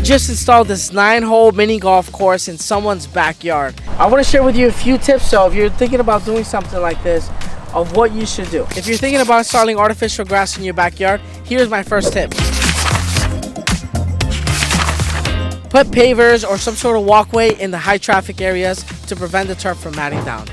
just installed this 9-hole mini golf course in someone's backyard. I want to share with you a few tips, so if you're thinking about doing something like this, of what you should do. If you're thinking about installing artificial grass in your backyard, here's my first tip. Put pavers or some sort of walkway in the high traffic areas to prevent the turf from matting down.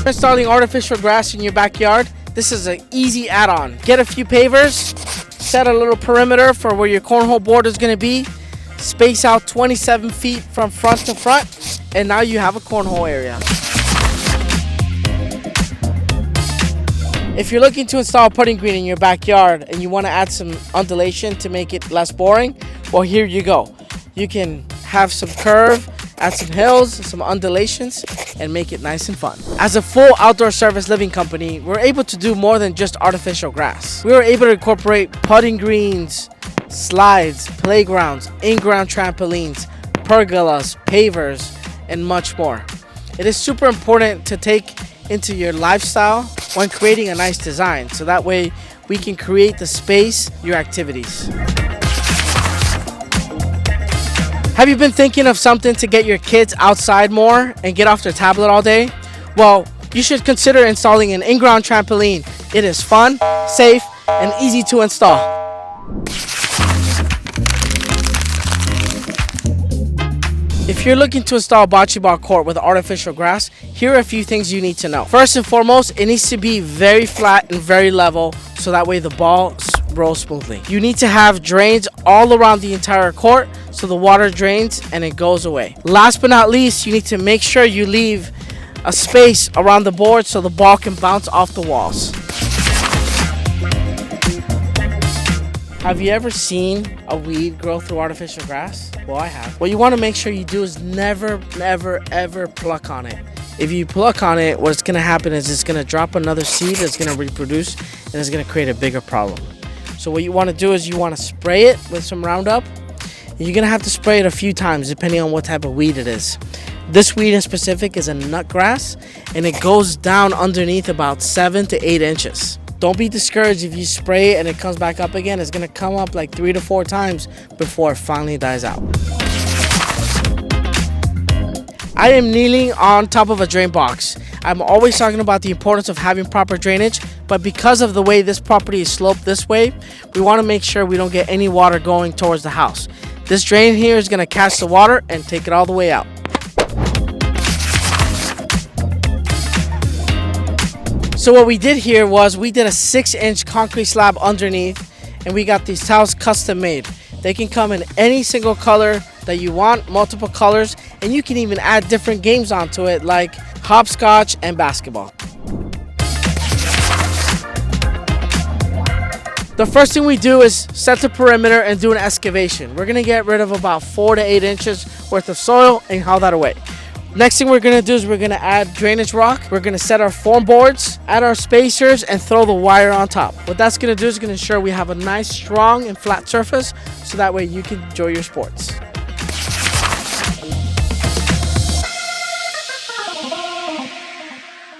Installing artificial grass in your backyard, this is an easy add-on. Get a few pavers, set a little perimeter for where your cornhole board is going to be, space out 27 feet from front to front, and now you have a cornhole area. If you're looking to install a putting green in your backyard and you want to add some undulation to make it less boring, well, here you go. You can have some curve, add some hills, some undulations, and make it nice and fun. As a full outdoor service living company, we're able to do more than just artificial grass. We were able to incorporate putting greens, slides, playgrounds, in-ground trampolines, pergolas, pavers, and much more. It is super important to take into your lifestyle when creating a nice design, so that way we can create the space, your activities. Have you been thinking of something to get your kids outside more and get off their tablet all day? Well, you should consider installing an in-ground trampoline. It is fun, safe, and easy to install. If you're looking to install a bocce ball court with artificial grass, here are a few things you need to know. First and foremost, it needs to be very flat and very level, so that way the ball rolls smoothly. You need to have drains all around the entire court so the water drains and it goes away. Last but not least, you need to make sure you leave a space around the board so the ball can bounce off the walls. Have you ever seen a weed grow through artificial grass? Well, I have. What you want to make sure you do is never, ever pluck on it. If you pluck on it, what's going to happen is it's going to drop another seed that's going to reproduce and it's going to create a bigger problem. So what you want to do is you want to spray it with some Roundup. You're going to have to spray it a few times depending on what type of weed it is. This weed in specific is a nut grass, and it goes down underneath about 7 to 8 inches. Don't be discouraged if you spray it and it comes back up again. It's going to come up like 3 to 4 times before it finally dies out. I am kneeling on top of a drain box. I'm always talking about the importance of having proper drainage, but because of the way this property is sloped this way, we want to make sure we don't get any water going towards the house. This drain here is going to catch the water and take it all the way out. So what we did here was we did a 6-inch concrete slab underneath, and we got these tiles custom made. They can come in any single color that you want, multiple colors, and you can even add different games onto it like hopscotch and basketball. The first thing we do is set the perimeter and do an excavation. We're gonna get rid of about 4 to 8 inches worth of soil and haul that away. Next thing we're gonna do is we're gonna add drainage rock. We're gonna set our form boards, add our spacers, and throw the wire on top. What that's gonna do is gonna ensure we have a nice, strong, and flat surface, so that way you can enjoy your sports.